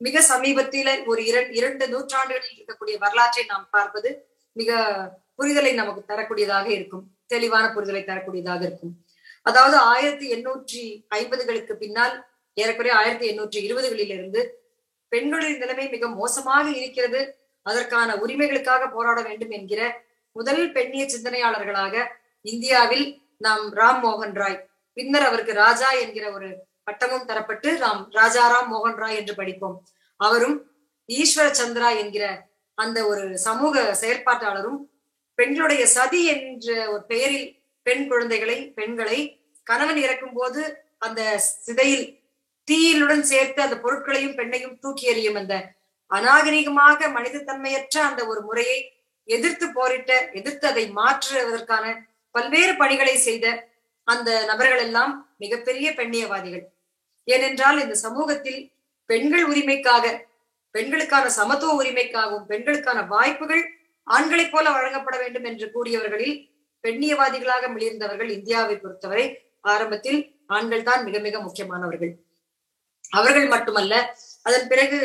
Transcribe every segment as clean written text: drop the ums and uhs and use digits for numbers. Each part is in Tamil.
மிக சமீபத்தில ஒரு இரண்டு நூற்றாண்டுகளில் இருக்கக்கூடிய வரலாற்றை நாம் பார்ப்பது மிக புரிதலை நமக்கு தரக்கூடியதாக இருக்கும், தெளிவான புரிதலை தரக்கூடியதாக இருக்கும். அதாவது 1850களுக்கு பின்னால் ஏறக்குறைய 1820களிலிருந்து பெண்களின் நிலைமை மிக மோசமாக இருக்கிறது, அதற்கான உரிமைகளுக்காக போராட வேண்டும் என்கிற முதல் பெண்ணிய சிந்தனையாளர்களாக இந்தியாவில் நாம் ராம் மோகன் ராய், பின்னர் அவருக்கு ராஜா என்கிற ஒரு பட்டமும் தரப்பட்டு நாம் ராஜாராம் மோகன் ராய் என்று படிப்போம். அவரும் ஈஸ்வர சந்திரா என்கிற அந்த ஒரு சமூக செயற்பாட்டாளரும் பெண்களுடைய சதி என்ற ஒரு பெயரில் பெண்களை கணவன் இறக்கும் போது அந்த சிதையில் தீயிலுடன் சேர்த்து அந்த பொருட்களையும் பெண்ணையும் தூக்கி எறியும் அந்த அநாகரிகமாக மனித தன்மையற்ற அந்த ஒரு முறையை எதிர்த்து அதை மாற்றுவதற்கான பல்வேறு பணிகளை செய்த அந்த நபர்கள் எல்லாம் மிகப்பெரிய பெண்ணியவாதிகள். ஏனென்றால் இந்த சமூகத்தில் பெண்கள் உரிமைக்காக, பெண்களுக்கான சமத்துவ உரிமைக்காகவும் பெண்களுக்கான வாய்ப்புகள் ஆண்களைப் போல வழங்கப்பட வேண்டும் என்று கூடியவர்களில் பெண்ணியவாதிகளாக மிளிர்ந்தவர்கள் இந்தியாவை பொறுத்தவரை ஆரம்பத்தில் ஆண்கள் தான் மிக மிக முக்கியமானவர்கள். அவர்கள் மட்டுமல்ல, அதன் பிறகு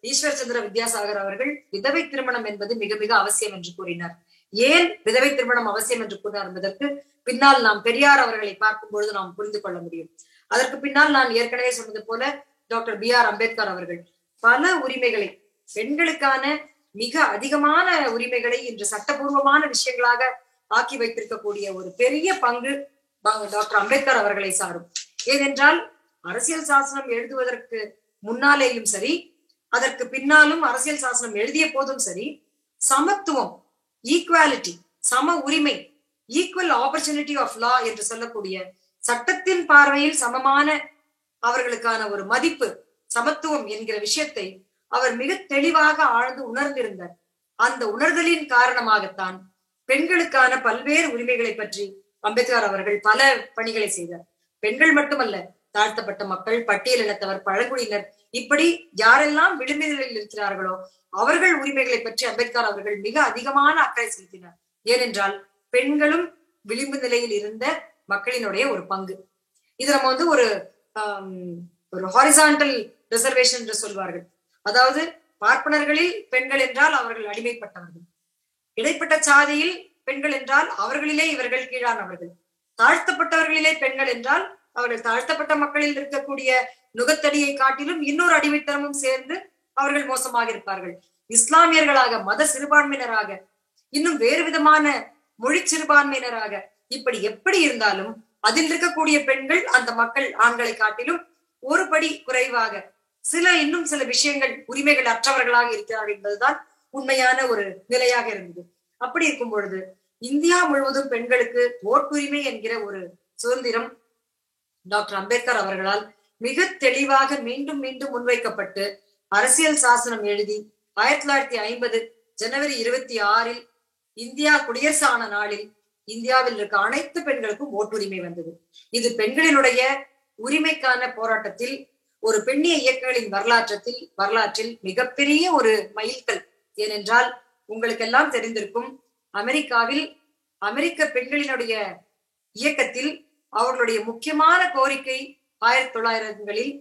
ஈஸ்வர் சந்திர வித்யாசாகர் அவர்கள் விதவை திருமணம் என்பது மிக மிக அவசியம் என்று கூறினார். ஏன் விதவை திருமணம் அவசியம் என்று கூறினார் என்பதற்கு பின்னால் நாம் பெரியார் அவர்களை பார்க்கும் பொழுது நாம் புரிந்து கொள்ள முடியும். அதற்கு பின்னால் நான் ஏற்கனவே சொன்னது போல டாக்டர் B.R. அம்பேத்கர் அவர்கள் பல உரிமைகளை, பெண்களுக்கான மிக அதிகமான உரிமைகளை இன்று சட்டபூர்வமான விஷயங்களாக ஆக்கி வைத்திருக்கக்கூடிய ஒரு பெரிய பங்கு டாக்டர் அம்பேத்கர் அவர்களை சாரும். ஏனென்றால் அரசியல் சாசனம் எழுதுவதற்கு முன்னாலேயும் சரி, அதற்கு பின்னாலும் அரசியல் சாசனம் எழுதிய போதும் சரி, சமத்துவம், ஈக்குவாலிட்டி, சம உரிமை, ஈக்குவல் ஆப்பர்ச்சுனிட்டி ஆஃப் லா என்று சொல்லக்கூடிய சட்டத்தின் பார்வையில் சமமான அவர்களுக்கான ஒரு மதிப்பு, சமத்துவம் என்கிற விஷயத்தை அவர் மிக தெளிவாக ஆழ்ந்து உணர்ந்திருந்தார். அந்த உணர்தலின் காரணமாகத்தான் பெண்களுக்கான பல்வேறு உரிமைகளை பற்றி அம்பேத்கர் அவர்கள் பல பணிகளை செய்தார். பெண்கள் மட்டுமல்ல, தாழ்த்தப்பட்ட மக்கள், பட்டியலினத்தவர், பழங்குடியினர், இப்படி யாரெல்லாம் விளிம்பு நிலையில் இருக்கிறார்களோ அவர்கள் உரிமைகளை பற்றி அம்பேத்கர் அவர்கள் மிக அதிகமான அக்கறை செலுத்தினார். ஏனென்றால் பெண்களும் விளிம்பு நிலையில் இருந்த மக்களினுடைய ஒரு பங்கு. இது நம்ம ஒரு ஹாரிசான்டல் ரிசர்வேஷன் என்று சொல்வார்கள். அதாவது பார்ப்பனர்களில் பெண்கள் என்றால் அவர்கள் அடிமைப்பட்டவர்கள், இடைப்பட்ட சாதியில் பெண்கள் என்றால் அவர்களிலே இவர்கள் கீழானவர்கள், தாழ்த்தப்பட்டவர்களிலே பெண்கள் என்றால் அவர்கள் தாழ்த்தப்பட்ட மக்களில் இருக்கக்கூடிய நுகத்தடியை காட்டிலும் இன்னொரு அடிமைத்தனமும் சேர்ந்து அவர்கள் மோசமாக இருப்பார்கள். இஸ்லாமியர்களாக, மத சிறுபான்மையினராக, இன்னும் வேறு விதமான மொழி சிறுபான்மையினராக, இப்படி எப்படி இருந்தாலும் அதில் இருக்கக்கூடிய பெண்கள் அந்த மக்கள் ஆண்களை காட்டிலும் ஒரு படி குறைவாக இன்னும் சில விஷயங்கள் உரிமைகள் அற்றவர்களாக இருக்கிறார்கள் என்பதுதான் உண்மையான ஒரு நிலையாக இருந்தது. அப்படி இருக்கும் பொழுது இந்தியா முழுவதும் பெண்களுக்கு ஓட்டுரிமை என்கிற ஒரு சுதந்திரம் டாக்டர் அம்பேத்கர் அவர்களால் மிக தெளிவாக மீண்டும் மீண்டும் முன்வைக்கப்பட்டு அரசியல் சாசனம் எழுதி 1950 ஜனவரி 26 இந்தியா குடியரசு ஆன நாளில் இந்தியாவில் இருக்க அனைத்து பெண்களுக்கும் ஓட்டுரிமை வந்தது. இது பெண்களினுடைய உரிமைக்கான போராட்டத்தில், ஒரு பெண்ணிய இயக்கங்களின் வரலாற்றில் மிகப்பெரிய ஒரு மைல்கல். ஏனென்றால் உங்களுக்கு எல்லாம் தெரிந்திருக்கும், அமெரிக்காவில் அமெரிக்க பெண்களினுடைய இயக்கத்தில் அவர்களுடைய முக்கியமான கோரிக்கை 1900களில்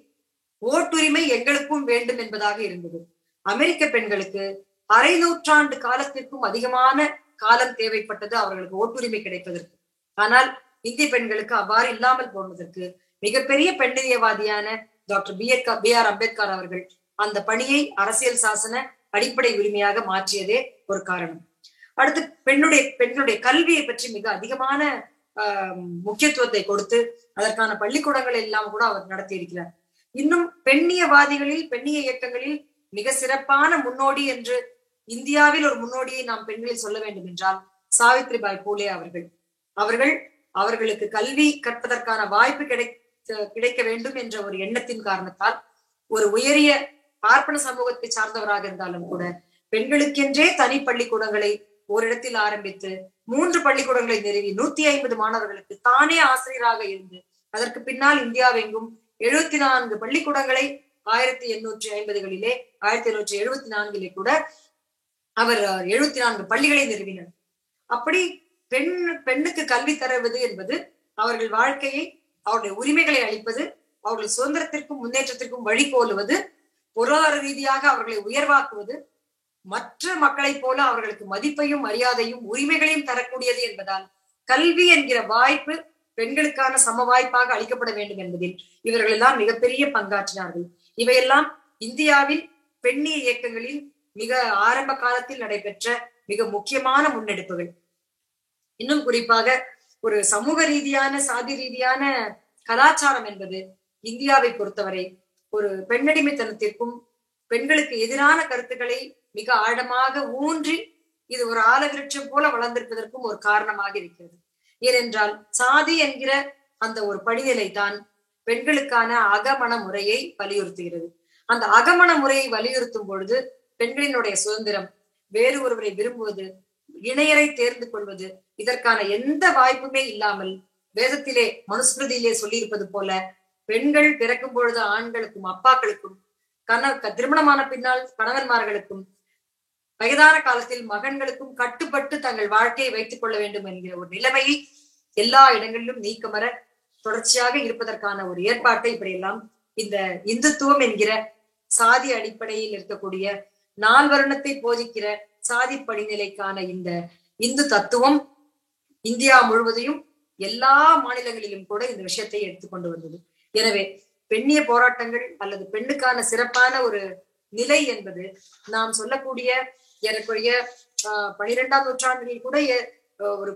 ஓட்டுரிமை எங்களுக்கும் வேண்டும் என்பதாக இருந்தது. அமெரிக்க பெண்களுக்கு அரை நூற்றாண்டு காலத்திற்கும் அதிகமான காலம் தேவைப்பட்டது அவர்களுக்கு ஓட்டுரிமை கிடைப்பதற்கு. ஆனால் இந்திய பெண்களுக்கு அவ்வாறு இல்லாமல் போனதற்கு மிகப்பெரிய பெண்ணியவாதியான டாக்டர் B.R. அம்பேத்கர் அவர்கள் அந்த பணியை அரசியல் சாசன அடிப்படை உரிமையாக மாற்றியதே ஒரு காரணம். அடுத்து பெண்களுடைய கல்வியை பற்றி மிக அதிகமான முக்கியத்துவத்தை கொடுத்து அதற்கான பள்ளிக்கூடங்கள் எல்லாம் கூட அவர் நடத்தி இருக்கிறார். இன்னும் பெண்ணியவாதிகளில், பெண்ணிய இயக்கங்களில் மிக சிறப்பான முன்னோடி என்று இந்தியாவில் ஒரு முன்னோடியை நாம் பெண்களில் சொல்ல வேண்டும் என்றால் சாவித்ரிபாய் பூலே அவர்களுக்கு கல்வி கற்பதற்கான வாய்ப்பு கிடைக்க வேண்டும் என்ற ஒரு எண்ணத்தின் காரணத்தால் ஒரு உயரிய பார்ப்பன சமூகத்தை சார்ந்தவராக இருந்தாலும் கூட பெண்களுக்கென்றே தனி பள்ளிக்கூடங்களை ஓரிடத்தில் ஆரம்பித்து 3 பள்ளிக்கூடங்களை நிறுவி 150 மாணவர்களுக்கு தானே ஆசிரியராக இருந்து அதற்கு பின்னால் இந்தியாவெங்கும் 74 பள்ளிக்கூடங்களை 1850களிலே 1874 கூட அவர் 74 பள்ளிகளை நிறுவினார். அப்படி பெண்ணுக்கு கல்வி தருவது என்பது அவர்கள் வாழ்க்கையை, அவருடைய உரிமைகளை அளிப்பது, அவர்கள் சுதந்திரத்திற்கும் முன்னேற்றத்திற்கும் வழிகோலுவது பொருளாதார ரீதியாக அவர்களை உயர்வாக்குவது மற்ற மக்களைப் போல அவர்களுக்கு மதிப்பையும் மரியாதையும் உரிமைகளையும் தரக்கூடியது என்பதால் கல்வி என்கிற வாய்ப்பு பெண்களுக்கான சம வாய்ப்பாக அளிக்கப்பட வேண்டும் என்பதில் இவர்கள் எல்லாம் மிகப்பெரிய பங்காற்றினார்கள். இவையெல்லாம் இந்தியாவில் பெண்ணிய இயக்கங்களில் மிக ஆரம்ப காலத்தில் நடைபெற்ற மிக முக்கியமான முன்னெடுப்புகள். இன்னும் குறிப்பாக ஒரு சமூக ரீதியான சாதி ரீதியான கலாச்சாரம் என்பது இந்தியாவை பொறுத்தவரை ஒரு பெண்ணடிமைத்தனத்திற்கும் பெண்களுக்கு எதிரான கருத்துக்களை மிக ஆழமாக ஊன்றி இது ஒரு ஆலவிருட்சம் போல வளர்ந்திருப்பதற்கும் ஒரு காரணமாக இருக்கிறது. ஏனென்றால் சாதி என்கிற அந்த ஒரு படிநிலை தான் பெண்களுக்கான அகமண முறையை வலியுறுத்துகிறது. அந்த அகமண முறையை வலியுறுத்தும் பொழுது பெண்களினுடைய சுதந்திரம், வேறு ஒருவரை விரும்புவது, இணையரை தேர்ந்து கொள்வது, இதற்கான எந்த வாய்ப்புமே இல்லாமல் வேதத்திலே மனுஸ்மிருதியிலே சொல்லியிருப்பது போல பெண்கள் பிறக்கும் பொழுது ஆண்களுக்கும் அப்பாக்களுக்கும் திருமணமான பின்னால் கணவன்மார்களுக்கும் வயதான காலத்தில் மகன்களுக்கும் கட்டுப்பட்டு தங்கள் வாழ்க்கையை வைத்துக் கொள்ள வேண்டும் என்கிற ஒரு நிலைமையை எல்லா இடங்களிலும் நீக்கமர தொடர்ச்சியாக இருப்பதற்கான ஒரு ஏற்பாட்டை இப்படியெல்லாம் இந்த இந்துத்துவம் என்கிற சாதி அடிப்படையில் இருக்கக்கூடிய நால்வர்ணத்தை போதிக்கிற சாதி படிநிலைக்கான இந்த இந்து தத்துவம் இந்தியா முழுவதையும் எல்லா மாநிலங்களிலும் கூட இந்த விஷயத்தை எடுத்துக்கொண்டு வந்தது. எனவே பெண்ணிய போராட்டங்கள் அல்லது பெண்ணுக்கான சிறப்பான ஒரு நிலை என்பது நாம் சொல்லக்கூடிய ஏறக்குறைய 12ஆம் நூற்றாண்டில் கூட ஒரு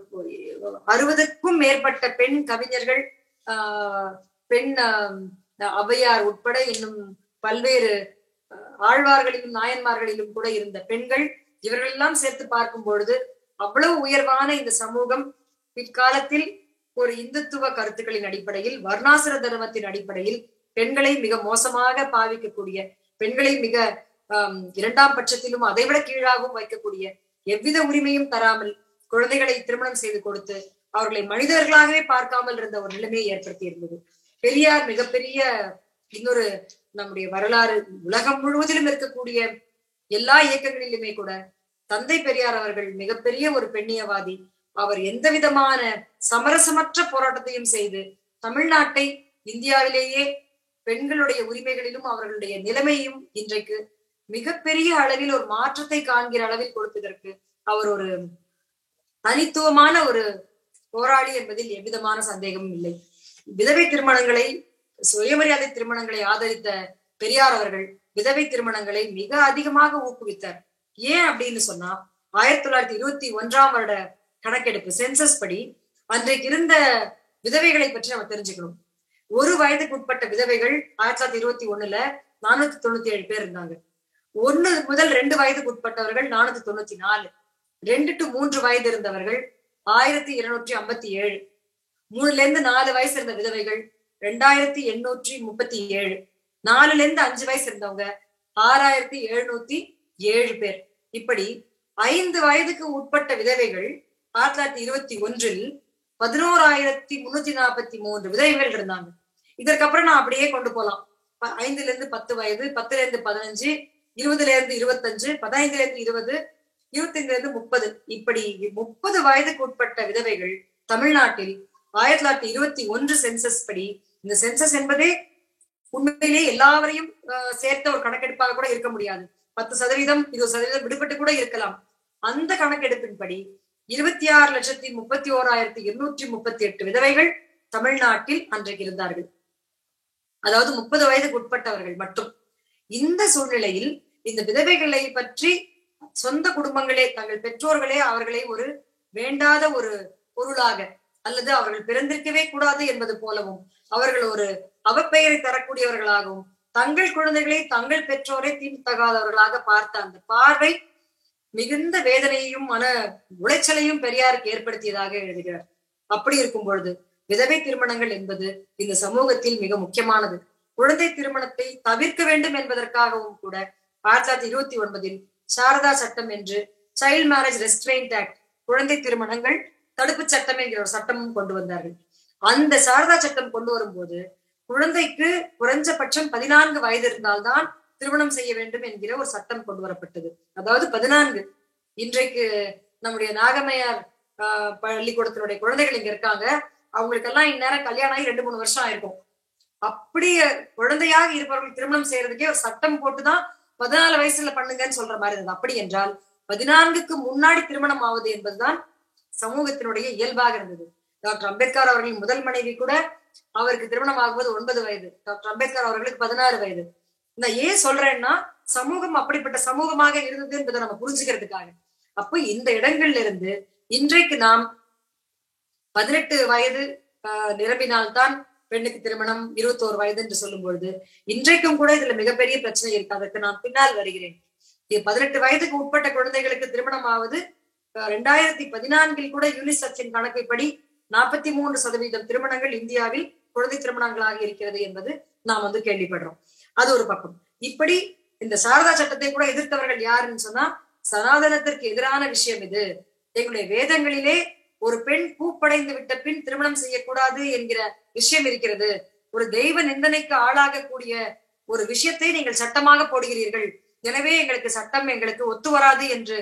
60க்கும் மேற்பட்ட பெண் கவிஞர்கள், பெண் ஔவையார் உட்பட இன்னும் பல்வேறு ஆழ்வார்களிலும் நாயன்மார்களிலும் கூட இருந்த பெண்கள், இவர்கள் எல்லாம் சேர்த்து பார்க்கும் பொழுது அவ்வளவு உயர்வான இந்த சமூகம் பிற்காலத்தில் ஒரு இந்துத்துவ கருத்துக்களின் அடிப்படையில், வர்ணாசிர தர்மத்தின் அடிப்படையில் பெண்களை மிக மோசமாக பாவிக்கக்கூடிய, பெண்களை மிக இரண்டாம் பட்சத்திலும் அதைவிட கீழாகவும் வைக்கக்கூடிய, எவ்வித உரிமையும் தராமல் குழந்தைகளை திருமணம் செய்து கொடுத்து அவர்களை மனிதர்களாகவே பார்க்காமல் இருந்த ஒரு நிலைமையை ஏற்படுத்தி இருந்தது. பெரியார் மிகப்பெரிய இன்னொரு நம்முடைய வரலாறு, உலகம் முழுவதிலும் இருக்கக்கூடிய எல்லா இயக்கங்களிலுமே கூட தந்தை பெரியார் அவர்கள் மிகப்பெரிய ஒரு பெண்ணியவாதி. அவர் எந்த விதமான சமரசமற்ற போராட்டத்தையும் செய்து தமிழ்நாட்டை இந்தியாவிலேயே பெண்களுடைய உரிமைகளிலும் அவர்களுடைய நிலைமையும் இன்றைக்கு மிகப்பெரிய அளவில் ஒரு மாற்றத்தை காண்கிற அளவில் கொடுப்பதற்கு அவர் ஒரு தனித்துவமான ஒரு போராளி என்பதில் எவ்விதமான சந்தேகமும் இல்லை. விதவை திருமணங்களை, சுயமரியாதை திருமணங்களை ஆதரித்த பெரியார் அவர்கள் விதவை திருமணங்களை மிக அதிகமாக ஊக்குவித்தார். ஏன் அப்படின்னு சொன்னா 1921ஆம் வருட கணக்கெடுப்பு சென்சஸ் படி அன்றைக்கு இருந்த விதவைகளை பற்றி நம்ம தெரிஞ்சுக்கணும். ஒரு வயதுக்கு உட்பட்ட விதவைகள் 1921ல 497 பேர் இருந்தாங்க. 1 முதல் 2 வயதுக்கு உட்பட்டவர்கள் 494, 2 to 3 வயது இருந்தவர்கள் 1257, 3ல இருந்து 4 வயசு இருந்த விதவைகள் 2837, 4ல இருந்து 5 வயசு இருந்தவங்க 6707 பேர். இப்படி 5 வயதுக்கு உட்பட்ட விதவைகள் 1921ல் 11,343 விதவைகள் இருந்தாங்க. இதற்கப்புறம் நான் அப்படியே கொண்டு போலாம். 5ல இருந்து 10 வயது, 10ல இருந்து 15, 20ல இருந்து 25, 15ல இருந்து 20, 25ல இருந்து 30, இப்படி 30 வயதுக்கு உட்பட்ட விதவைகள் தமிழ்நாட்டில் 1921 சென்சஸ் படி, இந்த சென்சஸ் என்பதே உண்மையிலேயே எல்லாவரையும் சேர்த்த ஒரு கணக்கெடுப்பாக கூட இருக்க முடியாது. 10%, 20% விடுபட்டு கூட இருக்கலாம். அந்த கணக்கெடுப்பின்படி 26,31,238 விதவைகள் தமிழ்நாட்டில் அன்றைக்கு இருந்தார்கள். அதாவது 30 வயதுக்கு உட்பட்டவர்கள் மட்டும். இந்த சூழ்நிலையில் இந்த விதவைகளை பற்றி சொந்த குடும்பங்களே, தங்கள் பெற்றோர்களே அவர்களை ஒரு வேண்டாத ஒரு பொருளாக, அல்லது அவர்கள் பிறந்திருக்கவே கூடாது என்பது போலவும், அவர்கள் ஒரு அவப்பெயரை தரக்கூடியவர்களாகவும், தங்கள் குழந்தைகளை தங்கள் பெற்றோரை தீண்டத்தகாதவர்களாக பார்த்த அந்த பார்வை மிகுந்த வேதனையையும் மன உளைச்சலையும் பெரியாருக்கு ஏற்படுத்தியதாக எழுதுகிறார். அப்படி இருக்கும் பொழுது விதவை திருமணங்கள் என்பது இந்த சமூகத்தில் மிக முக்கியமானது. குழந்தை திருமணத்தை தவிர்க்க வேண்டும் என்பதற்காகவும் கூட 1929 சாரதா சட்டம் என்று சைல்ட் மேரேஜ் ரெஸ்ட்ரெயின்ட் ஆக்ட், குழந்தை திருமணங்கள் தடுப்பு சட்டம் என்கிற ஒரு சட்டமும் கொண்டு வந்தார்கள். அந்த சாரதா சட்டம் கொண்டு வரும்போது குழந்தைக்கு குறைஞ்சபட்சம் 14 வயது இருந்தால்தான் திருமணம் செய்ய வேண்டும் என்கிற ஒரு சட்டம் கொண்டு வரப்பட்டது. அதாவது 14. இன்றைக்கு நம்முடைய நாகமையார் பள்ளிக்கூடத்தினுடைய குழந்தைகள் இங்க இருக்காங்க. அவங்களுக்கெல்லாம் இந்நேரம் கல்யாணம் ஆகி 2-3 வருஷம் ஆயிருக்கும். அப்படி குழந்தையாக இருப்பவர்கள் திருமணம் செய்யறதுக்கே ஒரு சட்டம் போட்டுதான் 14 வயசுல பண்ணுங்கன்னு சொல்ற மாதிரி இருந்தது. அப்படி என்றால் 14க்கு முன்னாடி திருமணம் ஆவது என்பதுதான் சமூகத்தினுடைய இயல்பாக இருந்தது. டாக்டர் அம்பேத்கர் அவர்களின் முதல் மனைவி கூட அவருக்கு திருமணம் ஆகும்போது 9 வயது, டாக்டர் அம்பேத்கர் அவர்களுக்கு 16 வயது. நான் ஏன் சொல்றேன்னா சமூகம் அப்படிப்பட்ட சமூகமாக இருந்தது என்பதை நம்ம புரிஞ்சுக்கிறதுக்காக. அப்போ இந்த இடங்கள்ல இருந்து இன்றைக்கு நாம் 18 வயது நிரம்பினால்தான் பெண்ணுக்கு திருமணம், 21 வயது என்று சொல்லும் பொழுது இன்றைக்கும் கூட இதுல மிகப்பெரிய பிரச்சனை இருக்கு. அதற்கு நான் பின்னால் வருகிறேன். 18 வயதுக்கு உட்பட்ட குழந்தைகளுக்கு திருமணம் ஆவது 2014 கூட யூனிசெஃபின் கணக்கைப்படி 43% திருமணங்கள் இந்தியாவில் குழந்தை திருமணங்களாக இருக்கிறது என்பது நாம் கேள்விப்படுறோம். அது ஒரு பக்கம். இப்படி இந்த சாரதா சட்டத்தை கூட எதிர்த்தவர்கள் யாருன்னு சொன்னா, சனாதனத்திற்கு எதிரான விஷயம் இது, எங்களுடைய வேதங்களிலே ஒரு பெண் பூப்படைந்து விட்ட பின் திருமணம் செய்யக்கூடாது என்கிற விஷயம் இருக்கிறது, ஒரு தெய்வ நிந்தனைக்கு ஆளாகக்கூடிய ஒரு விஷயத்தை நீங்கள் சட்டமாக போடுகிறீர்கள், எனவே எங்களுக்கு சட்டம் எங்களுக்கு ஒத்து வராது என்று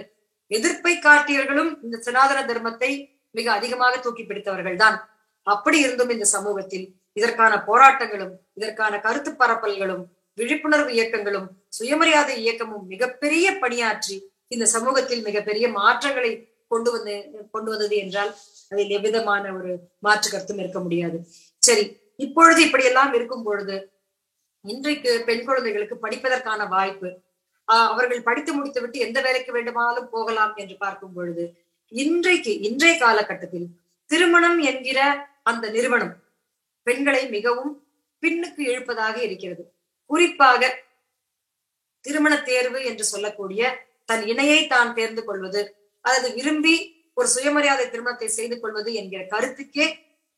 எதிர்ப்பை காட்டியவர்களும் இந்த சனாதன தர்மத்தை மிக அதிகமாக தூக்கி பிடித்தவர்கள் தான். அப்படி இருந்தும் இந்த சமூகத்தில் இதற்கான போராட்டங்களும் இதற்கான கருத்து பரப்பல்களும் விழிப்புணர்வு இயக்கங்களும் சுயமரியாதை இயக்கமும் மிகப்பெரிய பணியாற்றி இந்த சமூகத்தில் மிகப்பெரிய மாற்றங்களை கொண்டு வந்தது என்றால் அதில் எவ்விதமான ஒரு மாற்று கருத்தும் இருக்க முடியாது. சரி, இப்பொழுது இப்படியெல்லாம் இருக்கும் பொழுது இன்றைக்கு பெண் குழந்தைகளுக்கு படிப்பதற்கான வாய்ப்பு, அவர்கள் படித்து முடித்து விட்டு எந்த வேலைக்கு வேண்டுமானாலும் போகலாம் என்று பார்க்கும் பொழுது இன்றைய காலகட்டத்தில் திருமணம் என்கிற அந்த நிறுவனம் பெண்களை மிகவும் பின்னுக்கு இழுப்பதாக இருக்கிறது. குறிப்பாக திருமண தேர்வு என்று சொல்லக்கூடிய தன் இணையை தான் தேர்ந்து கொள்வது, அல்லது விரும்பி ஒரு சுயமரியாதை திருமணத்தை செய்து கொள்வது என்கிற கருத்துக்கே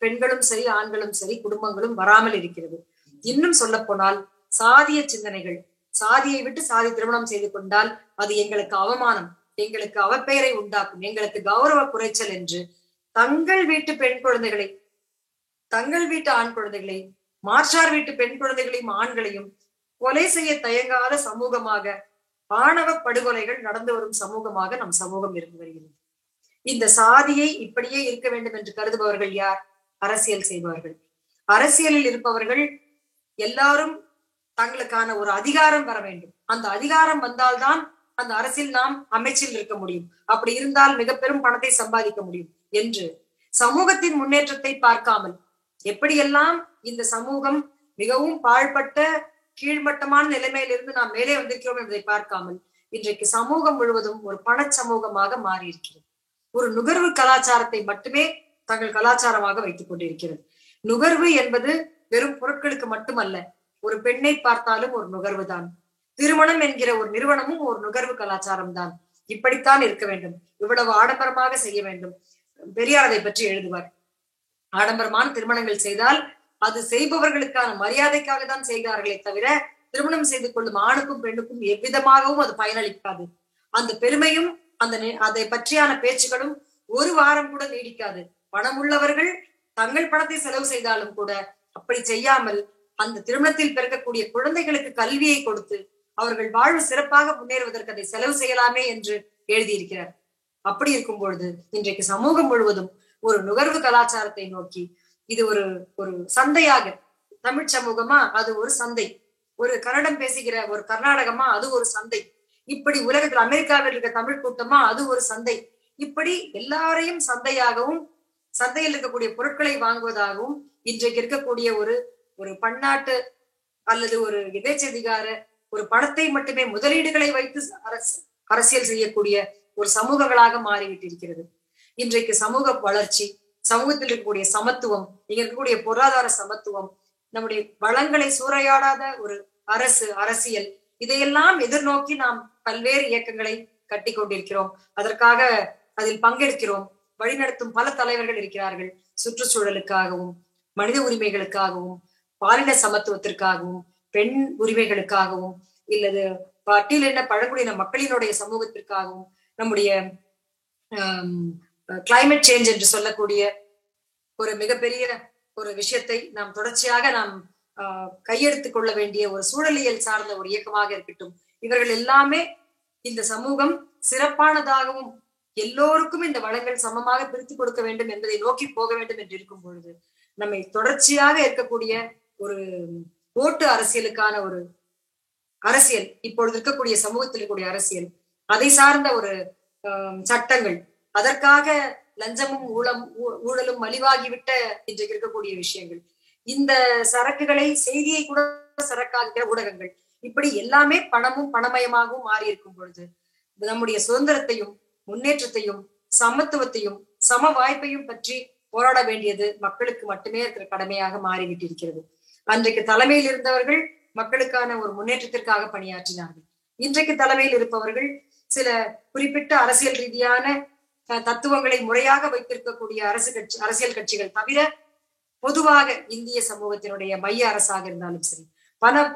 பெண்களும் சரி ஆண்களும் சரி குடும்பங்களும் வராமல் இருக்கிறது. இன்னும் சொல்ல போனால் சாதிய சிந்தனைகள், சாதியை விட்டு சாதி திருமணம் செய்து கொண்டால் அது எங்களுக்கு அவமானம், எங்களுக்கு அவப்பெயரை உண்டாக்கும், எங்களுக்கு கௌரவ குறைச்சல் என்று தங்கள் வீட்டு பெண் குழந்தைகளை, தங்கள் வீட்டு ஆண் குழந்தைகளை, மாற்றார் வீட்டு பெண் குழந்தைகளையும் ஆண்களையும் கொலை செய்ய தயங்காத சமூகமாக, ஆணவ படுகொலைகள் நடந்து வரும் சமூகமாக நம் சமூகம் இருந்து வருகிறது. இந்த சாதியை இப்படியே இருக்க வேண்டும் என்று கருதுபவர்கள் யார்? அரசியல் செய்பவர்கள். அரசியலில் இருப்பவர்கள் எல்லாரும் தங்களுக்கான ஒரு அதிகாரம் வர வேண்டும், அந்த அதிகாரம் வந்தால்தான் அந்த அரசியல் நாம் அமைச்சில் இருக்க முடியும், அப்படி இருந்தால் மிக பெரும் பணத்தை சம்பாதிக்க முடியும் என்று சமூகத்தின் முன்னேற்றத்தை பார்க்காமல், எப்படியெல்லாம் இந்த சமூகம் மிகவும் பாழ்பட்ட கீழ்மட்டமான நிலைமையிலிருந்து நாம் மேலே வந்திருக்கிறோம் என்பதை பார்க்காமல் இன்றைக்கு சமூகம் முழுவதும் ஒரு பண சமூகமாக மாறி இருக்கிறது. ஒரு நுகர்வு கலாச்சாரத்தை மட்டுமே தங்கள் கலாச்சாரமாக வைத்துக் கொண்டிருக்கிறது. நுகர்வு என்பது வெறும் பொருட்களுக்கு மட்டுமல்ல, ஒரு பெண்ணை பார்த்தாலும் ஒரு நுகர்வு தான். திருமணம் என்கிற ஒரு நிறுவனமும் ஒரு நுகர்வு கலாச்சாரம் தான். இப்படித்தான் இருக்க வேண்டும், இவ்வளவு ஆடம்பரமாக செய்ய வேண்டும். பெரியார் அதை பற்றி எழுதுவார். ஆடம்பரமான திருமணங்கள் செய்தால் அது செய்பவர்களுக்கான மரியாதைக்காக தான் செய்கிறார்களே தவிர திருமணம் செய்து கொள்ளும் ஆணுக்கும் பெண்ணுக்கும் எவ்விதமாகவும் அது பயனளிக்காது. அந்த பெருமையும் அதை பற்றியான பேச்சுகளும் ஒரு வாரம் கூட நீடிக்காது. பணம் உள்ளவர்கள் தங்கள் பணத்தை செலவு செய்தாலும் கூட அப்படி செய்யாமல் அந்த திருமணத்தில் பிறக்கக்கூடிய குழந்தைகளுக்கு கல்வியை கொடுத்து அவர்கள் வாழ்வு சிறப்பாக முன்னேறுவதற்கு அதை செலவு செய்யலாமே என்று எழுதியிருக்கிறார். அப்படி இருக்கும் பொழுது இன்றைக்கு சமூகம் முழுவதும் ஒரு நுகர்வு கலாச்சாரத்தை நோக்கி, இது ஒரு சந்தையாக, தமிழ் சமூகமா அது ஒரு சந்தை, ஒரு கன்னடம் பேசுகிற ஒரு கர்நாடகமா அது ஒரு சந்தை, இப்படி உலகத்தில் அமெரிக்காவில் இருக்க தமிழ் கூட்டமா அது ஒரு சந்தை, இப்படி எல்லாரையும் சந்தையாகவும் சந்தையில் இருக்கக்கூடிய பொருட்களை வாங்குவதாகவும் இன்றைக்கு இருக்கக்கூடிய ஒரு பன்னாட்டு அல்லது ஒரு எதேச்சதிகார ஒரு பணத்தை மட்டுமே முதலீடுகளை வைத்து அரசியல் செய்யக்கூடிய ஒரு சமூகங்களாக மாறிவிட்டிருக்கிறது. இன்றைக்கு சமூக வளர்ச்சி, சமூகத்தில் இருக்கக்கூடிய சமத்துவம், இங்க இருக்கக்கூடிய பொருளாதார சமத்துவம், நம்முடைய வளங்களை சூறையாடாத ஒரு அரசியல், இதையெல்லாம் எதிர்நோக்கி நாம் பல்வேறு இயக்கங்களை கட்டி கொண்டிருக்கிறோம். அதற்காக அதில் பங்கெடுக்கிறோம். வழிநடத்தும் பல தலைவர்கள் இருக்கிறார்கள். சுற்றுச்சூழலுக்காகவும், மனித உரிமைகளுக்காகவும், பாலின சமத்துவத்திற்காகவும், பெண் உரிமைகளுக்காகவும், இல்லது பட்டியலின பழங்குடியின மக்களினுடைய சமூகத்திற்காகவும், நம்முடைய கிளைமேட் சேஞ்ச் என்று சொல்லக்கூடிய ஒரு மிகப்பெரிய ஒரு விஷயத்தை நாம் தொடர்ச்சியாக நாம் கையெடுத்துக் கொள்ள வேண்டிய ஒரு சூழலியல் சார்ந்த ஒரு இயக்கமாக இருக்கட்டும். இவர்கள் எல்லாமே இந்த சமூகம் சிறப்பானதாகவும் எல்லோருக்கும் இந்த வளங்கள் சமமாக பிரித்து கொடுக்க வேண்டும் என்பதை நோக்கி போக வேண்டும் என்று இருக்கும் பொழுது நம்மை தொடர்ச்சியாக இருக்கக்கூடிய ஒரு ஓட்டு அரசியலுக்கான ஒரு அரசியல், இப்பொழுது இருக்கக்கூடிய சமூகத்தில் இருக்கக்கூடிய அரசியல், அதை சார்ந்த ஒரு சட்டங்கள், அதற்காக லஞ்சமும் ஊழலும் மலிவாகிவிட்ட இன்றைக்கு இருக்கக்கூடிய விஷயங்கள், இந்த சரக்குகளை செய்தியை கூட சரக்காகிற ஊடகங்கள், இப்படி எல்லாமே பணமும் பணமயமாகவும் மாறி இருக்கும் பொழுது நம்முடைய சுதந்திரத்தையும் முன்னேற்றத்தையும் சமத்துவத்தையும் சம வாய்ப்பையும் பற்றி போராட வேண்டியது மக்களுக்கு மட்டுமே இருக்கிற கடமையாக மாறிவிட்டிருக்கிறது. அன்றைக்கு தலைமையில் இருந்தவர்கள் மக்களுக்கான ஒரு முன்னேற்றத்திற்காக பணியாற்றினார்கள். இன்றைக்கு தலைமையில் இருப்பவர்கள் சில குறிப்பிட்ட அரசியல் ரீதியான தத்துவங்களை முறையாக வைத்திருக்கக்கூடிய அரசியல் கட்சிகள் தவிர, பொதுவாக இந்திய சமூகத்தினுடைய மைய அரசாக இருந்தாலும் சரி,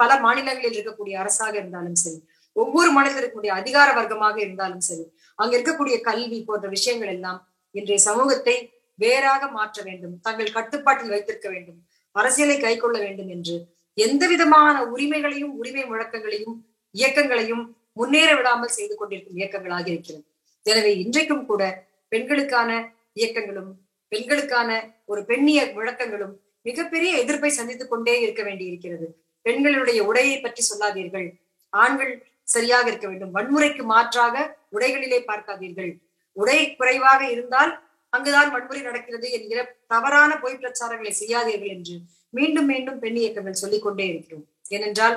பல மாநிலங்களில் இருக்கக்கூடிய அரசாக இருந்தாலும் சரி, ஒவ்வொரு மாநிலத்தில் இருக்கக்கூடிய அதிகார வர்க்கமாக இருந்தாலும் சரி, அங்க இருக்கக்கூடிய கல்வி போன்ற விஷயங்கள் எல்லாம் இன்றைய சமூகத்தை வேறாக மாற்ற வேண்டும், தங்கள் கட்டுப்பாட்டில் வைத்திருக்க வேண்டும், அரசியலை கை கொள்ள வேண்டும் என்று எந்த விதமான உரிமைகளையும் உரிமை முழக்கங்களையும் இயக்கங்களையும் முன்னேற விடாமல் செய்து கொண்டிருக்கும் இயக்கங்களாக இருக்கிறது. எனவே இன்றைக்கும் கூட பெண்களுக்கான இயக்கங்களும் பெண்களுக்கான ஒரு பெண்ணிய முழக்கங்களும் மிகப்பெரிய எதிர்ப்பை சந்தித்துக் கொண்டே இருக்க வேண்டி இருக்கிறது. பெண்களுடைய உடையை பற்றி சொல்லாதீர்கள், ஆண்கள் சரியாக இருக்க வேண்டும், வன்முறைக்கு மாற்றாக உடைகளிலே பார்க்காதீர்கள், உடை குறைவாக இருந்தால் அங்குதான் வன்முறை நடக்கிறது என்கிற தவறான பொய் பிரச்சாரங்களை செய்யாதீர்கள் என்று மீண்டும் மீண்டும் பெண் இயக்கங்கள் சொல்லிக் கொண்டே இருக்கிறோம். ஏனென்றால்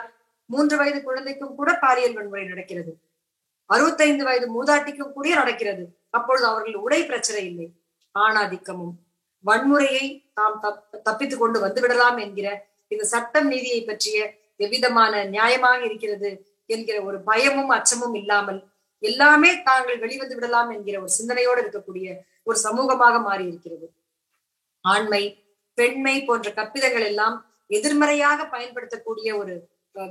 3 வயது குழந்தைக்கும் கூட பாலியல் வன்முறை நடக்கிறது, 65 வயது மூதாட்டிக்கும் கூட நடக்கிறது. அப்பொழுது அவர்கள் உடை பிரச்சனை இல்லை, ஆணாதிக்கமும் வன்முறையை தாம் தப்பித்துக் கொண்டு வந்துவிடலாம் என்கிற இந்த சட்டம் நீதியை பற்றிய எவ்விதமான நியாயமாக இருக்கிறது என்கிற ஒரு பயமும் அச்சமும் இல்லாமல் எல்லாமே தாங்கள் வெளிவந்து விடலாம் என்கிற ஒரு சிந்தனையோடு இருக்கக்கூடிய ஒரு சமூகமாக மாறி இருக்கிறது. ஆண்மை பெண்மை போன்ற கற்பிதங்கள் எல்லாம் எதிர்மறையாக பயன்படுத்தக்கூடிய ஒரு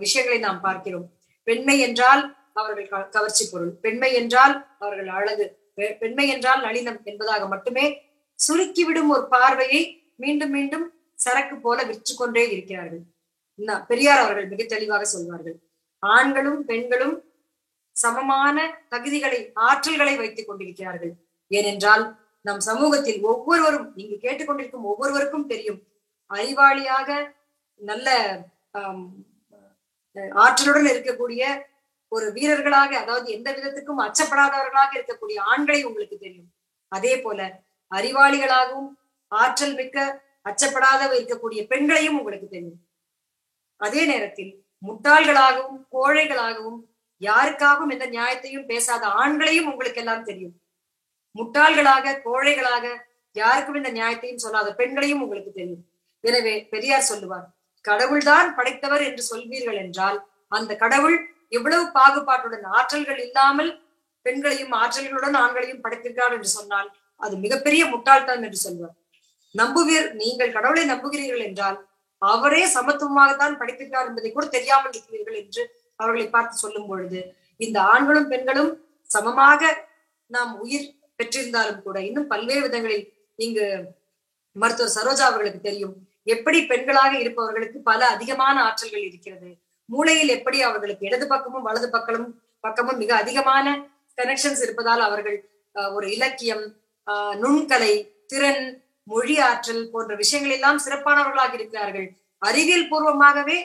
விஷயங்களை நாம் பார்க்கிறோம். பெண்மை என்றால் அவர்கள் கவர்ச்சி பொருள், பெண்மை என்றால் அவர்கள் அழகு, பெண்மை என்றால் நளினம் என்பதாக மட்டுமே சுருக்கிவிடும் ஒரு பார்வையை மீண்டும் மீண்டும் சரக்கு போல விற்று கொண்டே இருக்கிறார்கள். பெரியார் அவர்கள் மிக தெளிவாக சொல்வார்கள், ஆண்களும் பெண்களும் சமமான தகுதிகளை ஆற்றல்களை வைத்துக் கொண்டிருக்கிறார்கள். ஏனென்றால் நம் சமூகத்தில் ஒவ்வொருவரும், இங்கு கேட்டுக்கொண்டிருக்கும் ஒவ்வொருவருக்கும் தெரியும், அறிவாளியாக நல்ல ஆற்றலுடன் இருக்கக்கூடிய ஒரு வீரர்களாக, அதாவது எந்த விதத்துக்கும் அச்சப்படாதவர்களாக இருக்கக்கூடிய ஆண்களை உங்களுக்கு தெரியும். அதே போல அறிவாளிகளாகவும் ஆற்றல் மிக்க அச்சப்படாத இருக்கக்கூடிய பெண்களையும் உங்களுக்கு தெரியும். அதே நேரத்தில் முட்டாள்களாகவும் கோழைகளாகவும் யாருக்காகவும் எந்த நியாயத்தையும் பேசாத ஆண்களையும் உங்களுக்கு எல்லாம் தெரியும். முட்டாள்களாக கோழைகளாக யாருக்கும் இந்த நியாயத்தையும் சொல்லாத பெண்களையும் உங்களுக்கு தெரியும். எனவே பெரியார் சொல்லுவார், கடவுள்தான் படைத்தவர் என்று சொல்வீர்கள் என்றால் அந்த கடவுள் எவ்வளவு பாகுபாட்டுடன் ஆற்றல்கள் இல்லாமல் பெண்களையும் ஆற்றல்களுடன் ஆண்களையும் படைத்திருக்கிறார் என்று சொன்னால் அது மிகப்பெரிய முட்டாள்தான் என்று சொல்வார். நீங்கள் கடவுளை நம்புகிறீர்கள் என்றால் அவரே சமத்துவமாகத்தான் படைத்திருக்கிறார் என்பதை கூட தெரியாமல் இருக்கிறீர்கள் என்று அவர்களை பார்த்து சொல்லும் பொழுது, இந்த ஆண்களும் பெண்களும் சமமாக நாம் உயிர் பெற்றிருந்தாலும் கூட இன்னும் பல்வேறு விதங்களில் இங்கு மருத்துவர் சரோஜா அவர்களுக்கு தெரியும் எப்படி பெண்களாக இருப்பவர்களுக்கு பல அதிகமான ஆற்றல்கள் இருக்கிறது. மூளையில் எப்படி அவர்களுக்கு இடது பக்கமும் வலது பக்கமும் மிக அதிகமான கனெக்ஷன்ஸ் இருப்பதால் அவர்கள் ஒரு இலக்கியம், நுண்கலை, திறன், மொழி ஆற்றல் போன்ற விஷயங்கள் எல்லாம் சிறப்பானவர்களாக இருக்கிறார்கள். அறிவியல் பூர்வமாகவே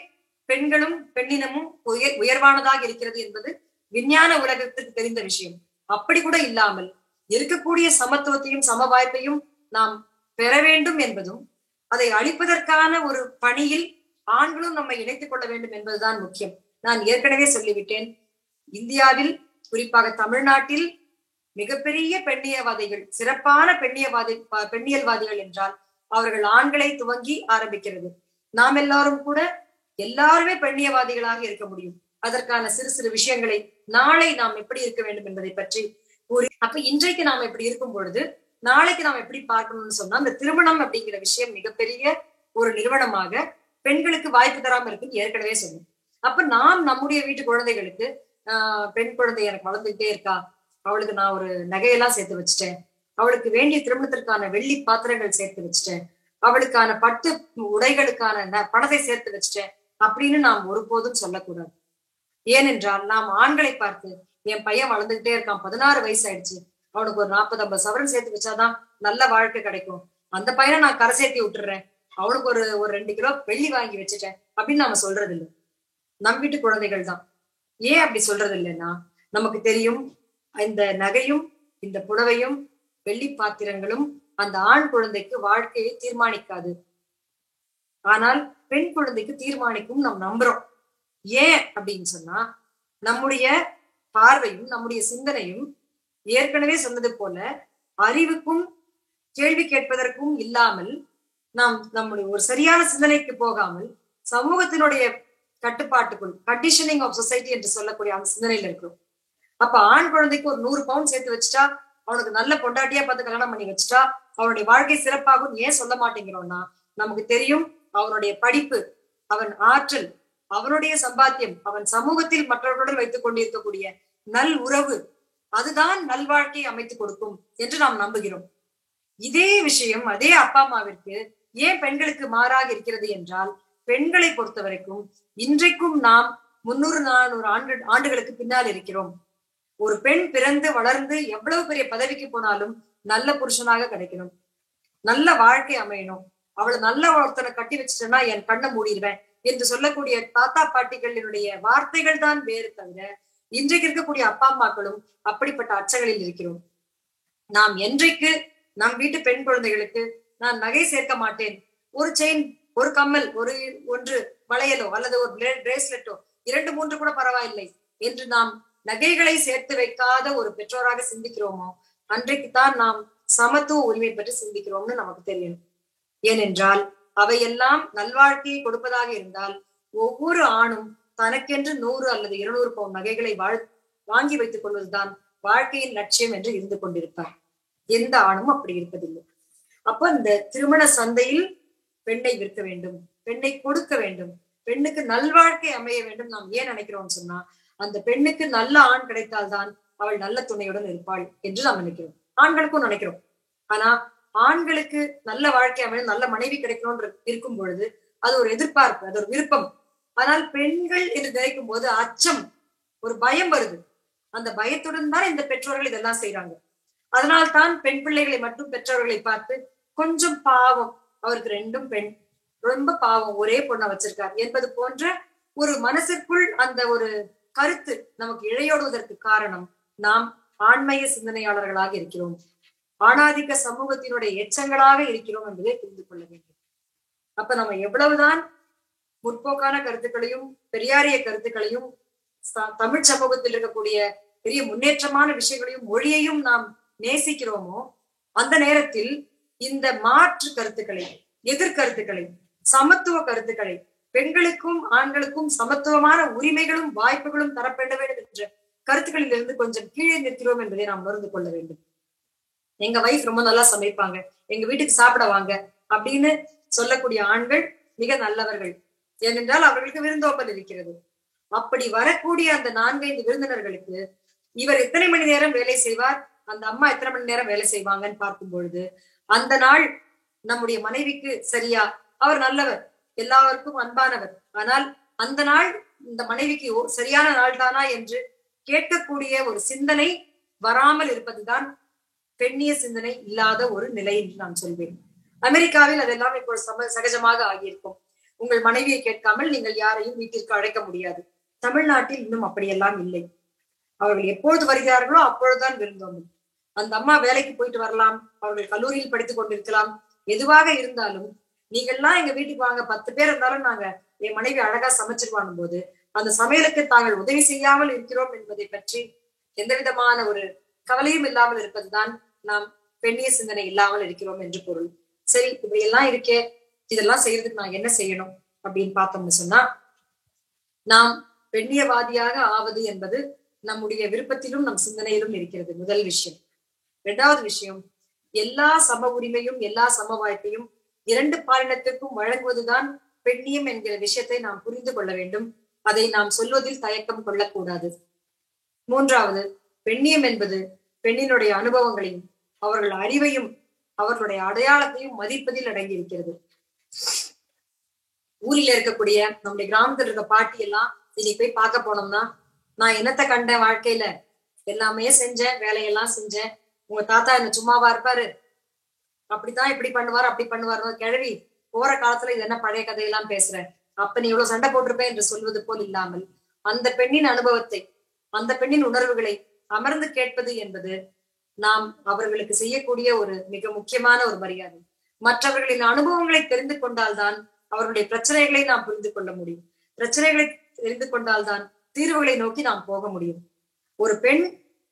பெண்களும் பெண்ணினமும் உயர்வானதாக இருக்கிறது என்பது விஞ்ஞான உலகத்துக்கு தெரிந்த விஷயம். அப்படி கூட இல்லாமல் இருக்கக்கூடிய சமத்துவத்தையும் சம வாய்ப்பையும் நாம் பெற வேண்டும் என்பதும், அதை அளிப்பதற்கான ஒரு பணியில் ஆண்களும் நம்மை இணைத்துக் கொள்ள வேண்டும் என்பதுதான் முக்கியம். நான் ஏற்கனவே சொல்லிவிட்டேன், இந்தியாவில் குறிப்பாக தமிழ்நாட்டில் மிகப்பெரிய பெண்ணியவாதிகள், சிறப்பான பெண்ணியல்வாதிகள் என்றால் அவர்கள் ஆண்களை துவங்கி ஆரம்பிக்கிறது. நாம் எல்லாரும் கூட எல்லாருமே பெண்ணியவாதிகளாக இருக்க முடியும். அதற்கான சிறு சிறு விஷயங்களை நாளை நாம் எப்படி இருக்க வேண்டும் என்பதை பற்றி கூறி, அப்ப இன்றைக்கு நாம் எப்படி இருக்கும் பொழுது நாளைக்கு நாம் எப்படி பார்க்கணும்னு சொன்னா, இந்த திருமணம் அப்படிங்கிற விஷயம் மிகப்பெரிய ஒரு நிறுவனமாக பெண்களுக்கு வாய்ப்பு தராம இருக்குன்னு ஏற்கனவே சொன்னோம். அப்ப நாம் நம்முடைய வீட்டு குழந்தைகளுக்கு பெண் குழந்தை எனக்கு வளர்ந்துகிட்டே இருக்கா, அவளுக்கு நான் ஒரு நகையெல்லாம் சேர்த்து வச்சுட்டேன், அவளுக்கு வேண்டிய திருமணத்திற்கான வெள்ளி பாத்திரங்கள் சேர்த்து வச்சுட்டேன், அவளுக்கான பட்டு உடைகளுக்கான பணத்தை சேர்த்து வச்சுட்டேன் அப்படின்னு நாம் ஒருபோதும் சொல்லக்கூடாது. ஏனென்றால் நாம் ஆண்களை பார்த்து, என் பையன் வளர்ந்துகிட்டே இருக்கான், 16 வயசு ஆயிடுச்சு, அவனுக்கு ஒரு 40-50 சவரன் சேர்த்து வச்சாதான் நல்ல வாழ்க்கை கிடைக்கும், அந்த பையனை நான் கரை சேர்த்தி விட்டுறேன் அவனுக்கு ஒரு ஒரு 2 கிலோ வெள்ளி வாங்கி வச்சுட்டேன் அப்படின்னு நாம சொல்றது இல்லை. நம் வீட்டு குழந்தைகள் தான். ஏன் அப்படி சொல்றது இல்லைன்னா, நமக்கு தெரியும் இந்த நகையும் இந்த புடவையும் வெள்ளி பாத்திரங்களும் அந்த ஆண் குழந்தைக்கு வாழ்க்கையை தீர்மானிக்காது. ஆனால் பெண் குழந்தைக்கு தீர்மானிக்கும் நாம் நம்புறோம். ஏன் அப்படின்னு சொன்னா, நம்முடைய பார்வையும் நம்முடைய சிந்தனையும் ஏற்கனவே சொன்னது போல அறிவுக்கும் கேள்வி கேட்பதற்கும் இல்லாமல், நாம் நம்முடைய ஒரு சரியான சிந்தனைக்கு போகாமல் சமூகத்தினுடைய கட்டுப்பாட்டுக்குள், கண்டிஷனிங் ஆஃப் சொசைட்டி என்று சொல்லக்கூடிய அந்த சிந்தனையில இருக்கிறோம். அப்ப ஆண் குழந்தைக்கு ஒரு 100 பவுன் சேர்த்து வச்சுட்டா, அவனுக்கு நல்ல பொண்டாட்டியா பார்த்து கல்யாணம் பண்ணி வச்சுட்டா அவனுடைய வாழ்க்கை சிறப்பாகும். ஏன் சொல்ல மாட்டேங்கிறோம்னா, நமக்கு தெரியும் அவனுடைய படிப்பு, அவன் ஆற்றல், அவனுடைய சம்பாத்தியம், அவன் சமூகத்தில் மற்றவர்களுடன் வைத்துக் கொண்டிருக்கக்கூடிய நல் உறவு, அதுதான் நல்வாழ்க்கையை அமைத்துக் கொடுக்கும் என்று நாம் நம்புகிறோம். இதே விஷயம் அதே அப்பா அம்மாவிற்கு ஏன் பெண்களுக்கு மாறாக இருக்கிறது என்றால், பெண்களை பொறுத்த வரைக்கும் இன்றைக்கும் நாம் 300-400 ஆண்டுகளுக்கு பின்னால் இருக்கிறோம். ஒரு பெண் பிறந்து வளர்ந்து எவ்வளவு பெரிய பதவிக்கு போனாலும் நல்ல புருஷனாக கிடைக்கணும், நல்ல வாழ்க்கை அமையணும், அவளை நல்ல ஒருத்தனை கட்டி வச்சுட்டேன்னா என் கண்ணை மூடிடுவேன் என்று சொல்லக்கூடிய தாத்தா பாட்டிகளினுடைய வார்த்தைகள் தான் வேறு தவிர, இன்றைக்கு இருக்கக்கூடிய அப்பா அம்மாக்களும் அப்படிப்பட்ட அச்சங்களில் இருக்கிறோம். நாம் என்றைக்கு நம் வீட்டு பெண் குழந்தைகளுக்கு நான் நகை சேர்க்க மாட்டேன், ஒரு செயின், ஒரு கம்மல், ஒன்று வளையலோ அல்லது ஒரு பிரேஸ்லெட்டோ 2-3 கூட பரவாயில்லை என்று நாம் நகைகளை சேர்த்து வைக்காத ஒரு பெற்றோராக சிந்திக்கிறோமோ, அன்றைக்குத்தான் நாம் சமத்துவ உரிமை பற்றி சிந்திக்கிறோம்னு நமக்கு தெரியும். ஏனென்றால் அவையெல்லாம் நல்வாழ்க்கையை கொடுப்பதாக இருந்தால் ஒவ்வொரு ஆணும் தனக்கென்று 100 அல்லது 200 பவுன் நகைகளை வாங்கி வைத்துக் கொள்வதுதான் வாழ்க்கையின் லட்சியம் என்று இருந்து கொண்டிருப்பார். எந்த ஆணும் அப்படி இருப்பதில்லை. அப்ப இந்த திருமண சந்தையில் பெண்ணை விற்க வேண்டும், பெண்ணை கொடுக்க வேண்டும், பெண்ணுக்கு நல்வாழ்க்கை அமைய வேண்டும் நாம் ஏன் நினைக்கிறோம்னு சொன்னா, அந்த பெண்ணுக்கு நல்ல ஆண் கிடைத்தால்தான் அவள் நல்ல துணையுடன் இருப்பாள் என்று நாம் நினைக்கிறோம். ஆண்களுக்கும் நினைக்கிறோம். ஆனா ஆண்களுக்கு நல்ல வாழ்க்கை அமையும், நல்ல மனைவி கிடைக்கணும்னு இருக்கும் பொழுது அது ஒரு எதிர்பார்ப்பு, அது ஒரு விருப்பம். ஆனால் பெண்கள் என்று நினைக்கும் போது அச்சம், ஒரு பயம் வருது. அந்த பயத்துடன் தான் இந்த பெற்றோர்கள் இதெல்லாம் செய்யறாங்க. அதனால்தான் பெண் பிள்ளைகளை மட்டும் பெற்றோர்களை பார்த்து கொஞ்சம் பாவம், அவருக்கு 2 பெண், ரொம்ப பாவம், ஒரே பொண்ணை வச்சிருக்கார் என்பது போன்ற ஒரு மனசிற்குள் அந்த ஒரு கருத்து நமக்கு இழையோடுவதற்கு காரணம், நாம் ஆண்மைய சிந்தனையாளர்களாக இருக்கிறோம், ஆணாதிக்க சமூகத்தினுடைய எச்சங்களாக இருக்கிறோம் என்பதை புரிந்து கொள்ள வேண்டும். அப்ப நம்ம எவ்வளவுதான் முற்போக்கான கருத்துக்களையும் பெரியாரிய கருத்துக்களையும் தமிழ் சமூகத்தில் இருக்கக்கூடிய பெரிய முன்னேற்றமான விஷயங்களையும் மொழியையும் நாம் நேசிக்கிறோமோ, அந்த நேரத்தில் இந்த மாற்று கருத்துக்களை, எதிர்கருத்துக்களை, சமத்துவ கருத்துக்களை, பெண்களுக்கும் ஆண்களுக்கும் சமத்துவமான உரிமைகளும் வாய்ப்புகளும் தரப்பட வேண்டும் என்ற கருத்துக்களில் இருந்து கொஞ்சம் கீழே நிற்கிறோம் என்பதை நாம் உணர்ந்து கொள்ள வேண்டும். எங்க வைஃப் ரொம்ப நல்லா சமைப்பாங்க, எங்க வீட்டுக்கு சாப்பிட வாங்க அப்படின்னு சொல்லக்கூடிய ஆண்கள் மிக நல்லவர்கள். ஏனென்றால் அவர்களுக்கு விருந்தோம்பல் இருக்கிறது. அப்படி வரக்கூடிய அந்த 4-5 விருந்தினர்களுக்கு இவர் எத்தனை மணி நேரம் வேலை செய்வார், அந்த அம்மா எத்தனை மணி நேரம் வேலை செய்வாங்கன்னு பார்க்கும் பொழுது, அந்த நாள் நம்முடைய மனைவிக்கு சரியா, அவர் நல்லவர், எல்லாருக்கும் அன்பானவர், ஆனால் அந்த நாள் இந்த மனைவிக்கு சரியான நாள் தானா என்று கேட்கக்கூடிய ஒரு சிந்தனை வராமல் இருப்பதுதான் பெண்ணிய சிந்தனை இல்லாத ஒரு நிலை என்று நான் சொல்வேன். அமெரிக்காவில் அதெல்லாம் இப்போ சகஜமாக ஆகியிருக்கும். உங்கள் மனைவியை கேட்காமல் நீங்கள் யாரையும் வீட்டிற்கு அழைக்க முடியாது. தமிழ்நாட்டில் இன்னும் அப்படியெல்லாம் இல்லை. அவர்கள் எப்பொழுது வருகிறார்களோ அப்பொழுதுதான் விருந்தோம்பல். அந்த அம்மா வேலைக்கு போயிட்டு வரலாம், அவர்கள் கல்லூரியில் படித்துக் கொண்டிருக்கலாம், எதுவாக இருந்தாலும் நீங்கள்லாம் எங்க வீட்டுக்கு வாங்க, 10 பேர் இருந்தாலும் நாங்க என் மனைவி அழகா சமைச்சிருவான் போது அந்த சமையலுக்கு தாங்கள் உதவி செய்யாமல் இருக்கிறோம் என்பதை பற்றி எந்த விதமான ஒரு கவலையும் இல்லாமல் இருப்பதுதான் நாம் பெண்ணிய சிந்தனை இல்லாமல் இருக்கிறோம் என்று பொருள். சரி, இப்படி எல்லாம் இருக்கே, இதெல்லாம் செய்யறதுக்கு நான் என்ன செய்யணும் அப்படின்னு பார்த்தோம்னு சொன்னா, நாம் பெண்ணியவாதியாக ஆவது என்பது நம்முடைய விருப்பத்திலும் நம் சிந்தனையிலும் இருக்கிறது, முதல் விஷயம். 2வது விஷயம், எல்லா சம உரிமையும் எல்லா சம வாய்ப்பையும் 2 பாலினத்திற்கும் வழங்குவதுதான் பெண்ணியம் என்கிற விஷயத்தை நாம் புரிந்து கொள்ள வேண்டும். அதை நாம் சொல்வதில் தயக்கம் கொள்ளக்கூடாது. 3வது, பெண்ணியம் என்பது பெண்ணினுடைய அனுபவங்களையும் அவர்கள் அறிவையும் அவர்களுடைய அடையாளத்தையும் மதிப்பதில் அடங்கி இருக்கிறது. ஊரில் இருக்கக்கூடிய நம்முடைய கிராமத்தில் இருக்க பாட்டி எல்லாம் இன்னைக்கு போய் பார்க்க போனோம்னா, நான் என்னத்தை கண்டேன் வாழ்க்கையில, எல்லாமே செஞ்சேன், வேலையெல்லாம் செஞ்சேன், உங்க தாத்தா என்ன சும்மாவா இருப்பாரு, அப்படித்தான் இப்படி பண்ணுவார் அப்படி பண்ணுவார், கிழவி போற காலத்துல இது என்ன பழைய கதையெல்லாம் பேசுற, அப்ப நீ இவ்வளவு சண்டை போட்டிருப்பேன் என்று சொல்வது போல் இல்லாமல் அந்த பெண்ணின் அனுபவத்தை, அந்த பெண்ணின் உணர்வுகளை அமர்ந்து கேட்பது என்பது நாம் அவர்களுக்கு செய்யக்கூடிய ஒரு மிக முக்கியமான ஒரு மரியாதை. மற்றவர்களின் அனுபவங்களை தெரிந்து கொண்டால்தான் அவர்களுடைய பிரச்சனைகளை நாம் புரிந்து கொள்ள முடியும். பிரச்சனைகளை தெரிந்து கொண்டால்தான் தீர்வுகளை நோக்கி நாம் போக முடியும். ஒரு பெண்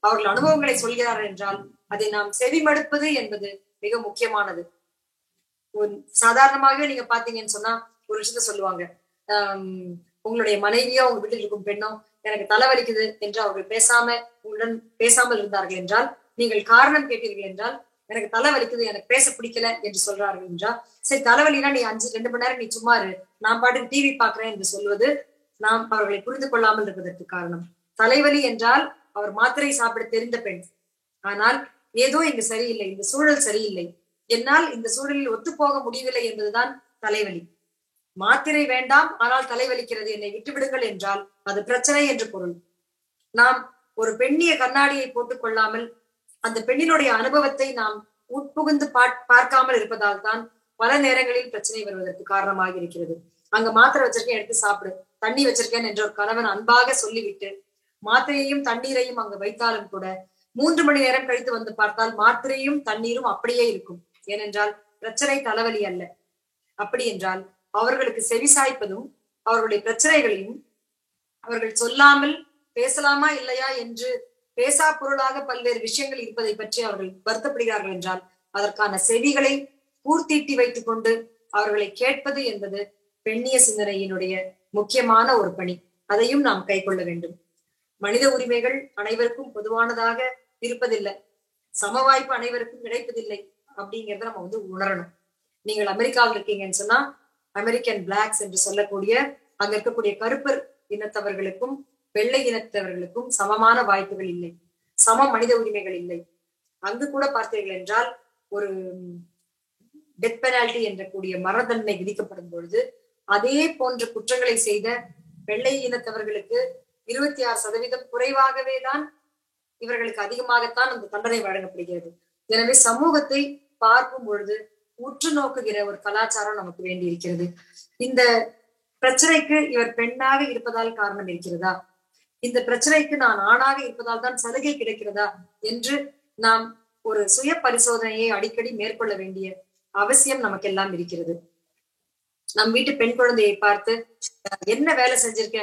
அவர்கள் அனுபவங்களை சொல்கிறார்கள் என்றால் அதை நாம் செவிமடுப்பது என்பது மிக முக்கியமானது. சாதாரணமாகவே நீங்க பாத்தீங்கன்னு சொன்னா ஒரு விஷயத்த சொல்லுவாங்க, உங்களுடைய மனைவியோ உங்க வீட்டில் இருக்கும் பெண்ணோ எனக்கு தலைவலிக்குது என்று அவர்கள் உங்களுடன் பேசாமல் இருந்தார்கள் என்றால், நீங்கள் காரணம் கேட்டீர்கள் என்றால், எனக்கு தலைவலிக்குது, எனக்கு பேச பிடிக்கல என்று சொல்றார்கள் என்றால், சரி தலைவலினா நீ 2 மணி நேரம் நீ சும்மா இரு, நான் பாட்டுக்கு டிவி பாக்குறேன் என்று சொல்வது நாம் அவர்களை புரிந்து கொள்ளாமல் இருப்பதற்கு காரணம். தலைவலி என்றால் அவர் மாத்திரை சாப்பிட தெரிந்த பெண், ஆனால் ஏதோ இங்கு சரியில்லை, இந்த சூழல் சரியில்லை, என்னால் இந்த சூழலில் ஒத்து போக முடியவில்லை என்பதுதான் தலைவலி. மாத்திரை வேண்டாம் ஆனால் தலைவலிக்கிறது, என்னை விட்டுவிடுங்கள் என்றால் அது பிரச்சனை என்று பொருள். நாம் ஒரு பெண்ணிய கண்ணாடியை போட்டுக் கொள்ளாமல் அந்த பெண்ணினுடைய அனுபவத்தை நாம் உட்புகுந்து பார்க்காமல் இருப்பதால் தான் பல நேரங்களில் பிரச்சனை வருவதற்கு காரணமாக இருக்கிறது. அங்க மாத்திரை வச்சிருக்கேன் எடுத்து சாப்பிடு, தண்ணி வச்சிருக்கேன் என்ற ஒரு கணவன் அன்பாக சொல்லிவிட்டு மாத்திரையையும் தண்ணீரையும் அங்கு வைத்தாலும் கூட 3 மணி நேரம் கழித்து வந்து பார்த்தால் மாத்திரையும் தண்ணீரும் அப்படியே இருக்கும். ஏனென்றால் பிரச்சனை தலைவலி அல்ல. அப்படி என்றால் அவர்களுக்கு செவிசாய்ப்பதும் அவர்களுடைய பிரச்சனைகளையும் அவர்கள் சொல்லாமல் பேசலாமா இல்லையா என்று பேசா பொருளாக பல்வேறு விஷயங்கள் இருப்பதை பற்றி அவர்கள் வருத்தப்படுகிறார்கள் என்றால் அதற்கான செவிகளை பூர்த்தீட்டி வைத்துக் கொண்டு அவர்களை கேட்பது என்பது பெண்ணிய சிந்தனையினுடைய முக்கியமான ஒரு பணி. அதையும் நாம் கை கொள்ள வேண்டும். மனித உரிமைகள் அனைவருக்கும் பொதுவானதாக இருப்பதில்லை, சம வாய்ப்பு அனைவருக்கும் கிடைப்பதில்லை அப்படிங்கிறத நம்ம உணரணும். நீங்கள் அமெரிக்காவில் இருக்கீங்கன்னு சொன்னா அமெரிக்கன் பிளாக்ஸ் என்று சொல்லக்கூடிய அங்க இருக்கக்கூடிய கருப்பர் இனத்தவர்களுக்கும் வெள்ளை இனத்தவர்களுக்கும் சமமான வாய்ப்புகள் இல்லை, சம மனித உரிமைகள் இல்லை. அங்கு கூட பார்த்தீர்கள் என்றால் ஒரு டெத் பெனால்டி என்ற கூடிய மரண தண்டனை விதிக்கப்படும் பொழுது அதே போன்ற குற்றங்களை செய்த வெள்ளை இனத்தவர்களுக்கு 26% குறைவாகவே தான் இவர்களுக்கு அதிகமாகத்தான் அந்த தண்டனை வழங்கப்படுகிறது. எனவே சமூகத்தை பார்க்கும் பொழுது உற்று நோக்குகிற ஒரு கலாச்சாரம் நமக்கு வேண்டி இருக்கிறது. இந்த பிரச்சனைக்கு இவர் பெண்ணாக இருப்பதால் காரணம் இருக்கிறதா, இந்த பிரச்சனைக்கு நான் ஆணாக இருப்பதால் தான் சலுகை கிடைக்கிறதா என்று நாம் ஒரு சுய பரிசோதனையை அடிக்கடி மேற்கொள்ள வேண்டிய அவசியம் நமக்கெல்லாம் இருக்கிறது. நம் வீட்டு பெண் குழந்தையை பார்த்து என்ன வேலை செஞ்சிருக்க,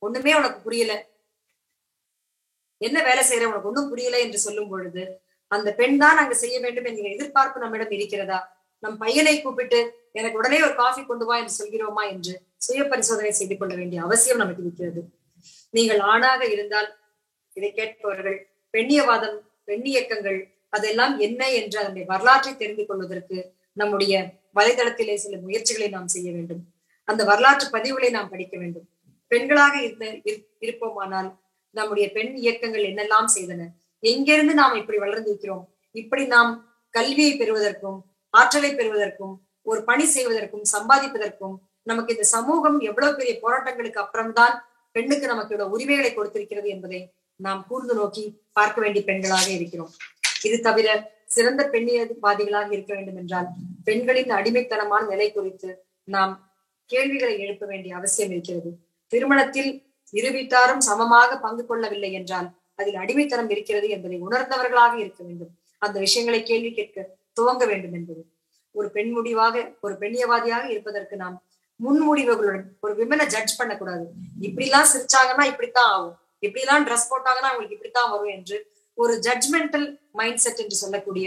ஒண்ணுமே உனக்கு புரியல, என்ன வேலை செய்யற உனக்கு ஒண்ணும் புரியல என்று சொல்லும் பொழுது அந்த பெண் தான் அங்க செய்ய வேண்டும் என்கிற எதிர்பார்ப்பு நம்மிடம் இருக்கிறதா? நம் பையனை கூப்பிட்டு எனக்கு உடனே ஒரு காஃபி கொண்டு வா என்று சொல்கிறோமா என்று சுய பரிசோதனை செய்து கொள்ள வேண்டிய அவசியம் நமக்கு இருக்கிறது. நீங்கள் ஆணாக இருந்தால் இதை கேட்பவர்கள் பெண்ணியவாதம், பெண்ணியக்கங்கள் அதெல்லாம் என்ன என்று அதனுடைய வரலாற்றை தெரிந்து கொள்வதற்கு நம்முடைய வலைதளத்திலே சில முயற்சிகளை நாம் செய்ய வேண்டும். அந்த வரலாற்று பதிவுகளை நாம் படிக்க வேண்டும். பெண்களாக இருப்போமானால் நம்முடைய பெண் இயக்கங்கள் என்னெல்லாம் செய்தன, எங்கிருந்து நாம் இப்படி வளர்ந்திருக்கிறோம், இப்படி நாம் கல்வியை பெறுவதற்கும் ஆற்றலை பெறுவதற்கும் ஒரு பணி செய்வதற்கும் சம்பாதிப்பதற்கும் நமக்கு இந்த சமூகம் எவ்வளவு பெரிய போராட்டங்களுக்கு அப்புறம்தான் பெண்ணுக்கு நமக்கு இவ்வளவு உரிமைகளை கொடுத்திருக்கிறது என்பதை நாம் கூர்ந்து நோக்கி பார்க்க வேண்டிய பெண்களாக இருக்கிறோம். இது தவிர சிறந்த பெண்ணியவாதிகளாக இருக்க வேண்டும் என்றால் பெண்களின் அடிமைத்தனமான நிலை குறித்து நாம் கேள்விகளை எழுப்ப வேண்டிய அவசியம் இருக்கிறது. திருமணத்தில் இரு வீட்டாரும் சமமாக பங்கு கொள்ளவில்லை என்றால் அதில் அடிமைத்தனம் இருக்கிறது என்பதை உணர்ந்தவர்களாக இருக்க வேண்டும். அந்த விஷயங்களை கேள்வி கேட்க துவங்க வேண்டும் என்பது ஒரு பெண் முடிவாக, ஒரு பெண்ணியவாதியாக இருப்பதற்கு நாம் முன்முடிவுகளுடன் ஒரு விமனை ஜட்ஜ் பண்ணக்கூடாது. இப்படிலாம் சிரிச்சாங்கன்னா இப்படித்தான் ஆகும், இப்படிலாம் ட்ரெஸ் போட்டாங்கன்னா அவங்களுக்கு இப்படித்தான் வரும் என்று ஒரு ஜட்ஜ்மெண்டல் மைண்ட் செட் என்று சொல்லக்கூடிய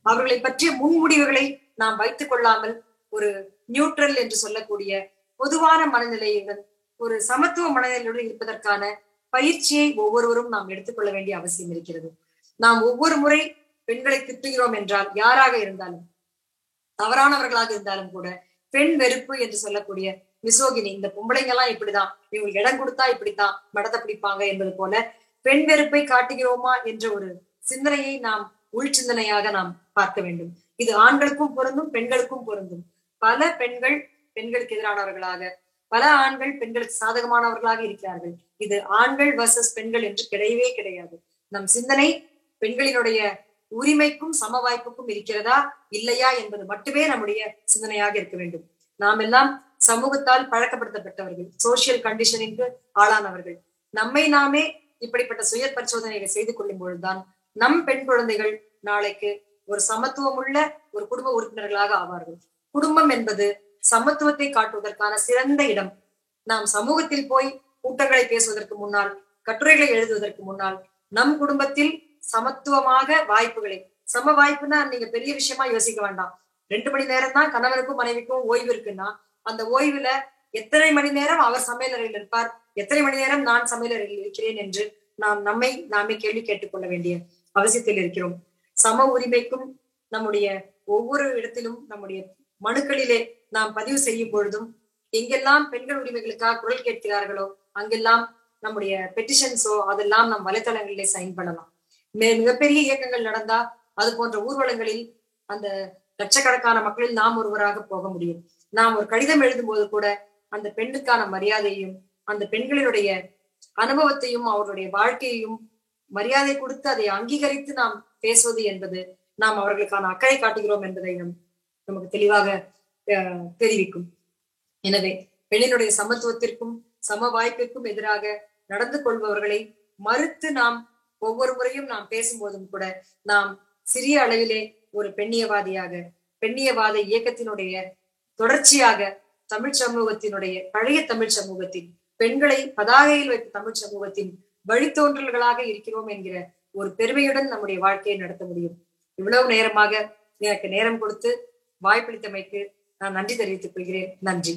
அவர்களை பற்றிய முன்முடிவுகளை நாம் வைத்துக் கொள்ளாமல் ஒரு நியூட்ரல் என்று சொல்லக்கூடிய பொதுவான மனநிலையுடன் ஒரு சமத்துவ மனநிலையுடன் இருப்பதற்கான பயிற்சியை ஒவ்வொருவரும் நாம் எடுத்துக்கொள்ள வேண்டிய அவசியம் இருக்கிறது. நாம் ஒவ்வொரு முறை பெண்களை திட்டுகிறோம் என்றால் யாராக இருந்தாலும், தவறானவர்களாக இருந்தாலும் கூட பெண் வெறுப்பு என்று சொல்லக்கூடிய மிசோகினி, இந்த பொம்பளைங்க எல்லாம் இப்படிதான், இவங்களுக்கு இடம் கொடுத்தா இப்படித்தான் மடத்தை பிடிப்பாங்க என்பது போல பெண் வெறுப்பை காட்டுகிறோமா என்ற ஒரு சிந்தனையை நாம் உள் சிந்தனையாக நாம் பார்க்க வேண்டும். இது ஆண்களுக்கும் பொருந்தும் பெண்களுக்கும் பொருந்தும். பல பெண்கள் பெண்களுக்கு எதிரானவர்களாக, பல ஆண்கள் பெண்களுக்கு சாதகமானவர்களாக இருக்கிறார்கள். இது ஆண்கள் வர்சஸ் பெண்கள் என்று கிடையவே கிடையாது. நம் சிந்தனை பெண்களினுடைய உரிமைக்கும் சம வாய்ப்புக்கும் இருக்கிறதா இல்லையா என்பது மட்டுமே நம்முடைய சிந்தனையாக இருக்க வேண்டும். நாம் எல்லாம் சமூகத்தால் பழக்கப்படுத்தப்பட்டவர்கள், சோசியல் கண்டிஷனிங்கு ஆளானவர்கள். நம்மை நாமே இப்படிப்பட்ட சுய பரிசோதனைகளை செய்து கொள்ளும் பொழுதுதான் நம் பெண் குழந்தைகள் நாளைக்கு ஒரு சமத்துவம் உள்ள ஒரு குடும்ப உறுப்பினர்களாக ஆவார்கள். குடும்பம் என்பது சமத்துவத்தை காட்டுவதற்கான சிறந்த இடம். நாம் சமூகத்தில் போய் கூட்டங்களை பேசுவதற்கு முன்னால், கட்டுரைகளை எழுதுவதற்கு முன்னால், நம் குடும்பத்தில் சமத்துவமாக வாய்ப்புகளை, சம வாய்ப்புனா நீங்க பெரிய விஷயமா யோசிக்க வேண்டாம். 2 மணி நேரம் தான் கணவனுக்கும் மனைவிக்கும் ஓய்வு இருக்குன்னா, அந்த ஓய்வுல எத்தனை மணி நேரம் அவர் சமையல் அறையில் இருப்பார், எத்தனை மணி நேரம் நான் சமையல் அறையில் இருக்கிறேன் என்று நாம் நம்மை நாமே கேள்வி கேட்டுக்கொள்ள வேண்டிய அவசியத்தில் இருக்கிறோம். சம உரிமைக்கும் நம்முடைய ஒவ்வொரு இடத்திலும் நம்முடைய மனுக்களிலே நாம் பதிவு செய்யும் பொழுதும், எங்கெல்லாம் பெண்கள் உரிமைகளுக்காக குரல் கேட்கிறார்களோ அங்கெல்லாம் நம்முடைய பெட்டிஷன்ஸோ அதெல்லாம் நம் வலைத்தளங்களிலே சைன் பண்ணலாம். மிகப்பெரிய இயக்கங்கள் நடந்தா அது போன்ற ஊர்வலங்களில் அந்த லட்சக்கணக்கான மக்களில் நாம் ஒருவராக போக முடியும். நாம் ஒரு கடிதம் எழுதும் போது கூட அந்த பெண்ணுக்கான மரியாதையும், அந்த பெண்களினுடைய அனுபவத்தையும், அவருடைய வாழ்க்கையையும் மரியாதை கொடுத்து அதை அங்கீகரித்து நாம் பேசுவது என்பது நாம் அவர்களுக்கான அக்கறை காட்டுகிறோம் என்பதை நமக்கு தெளிவாக தெரிவிக்கும். எனவே பெண்ணினுடைய சமத்துவத்திற்கும் சம வாய்ப்பிற்கும் எதிராக நடந்து கொள்பவர்களை மறுத்து நாம் ஒவ்வொரு முறையும் நாம் பேசும்போதும் கூட நாம் சிறிய அளவிலே ஒரு பெண்ணியவாதியாக, பெண்ணியவாத இயக்கத்தினுடைய தொடர்ச்சியாக தமிழ் சமூகத்தினுடைய, பழைய தமிழ் சமூகத்தின், பெண்களை பதாகையில் வைத்த தமிழ் சமூகத்தின் வழித்தோன்றல்களாக இருக்கிறோம் என்கிற ஒரு பெருமையுடன் நம்முடைய வாழ்க்கையை நடத்த முடியும். இவ்வளவு நேரமாக எனக்கு நேரம் கொடுத்து வாய்ப்பளித்தமைக்கு நான் நன்றி தெரிவித்துக் கொள்கிறேன். நன்றி.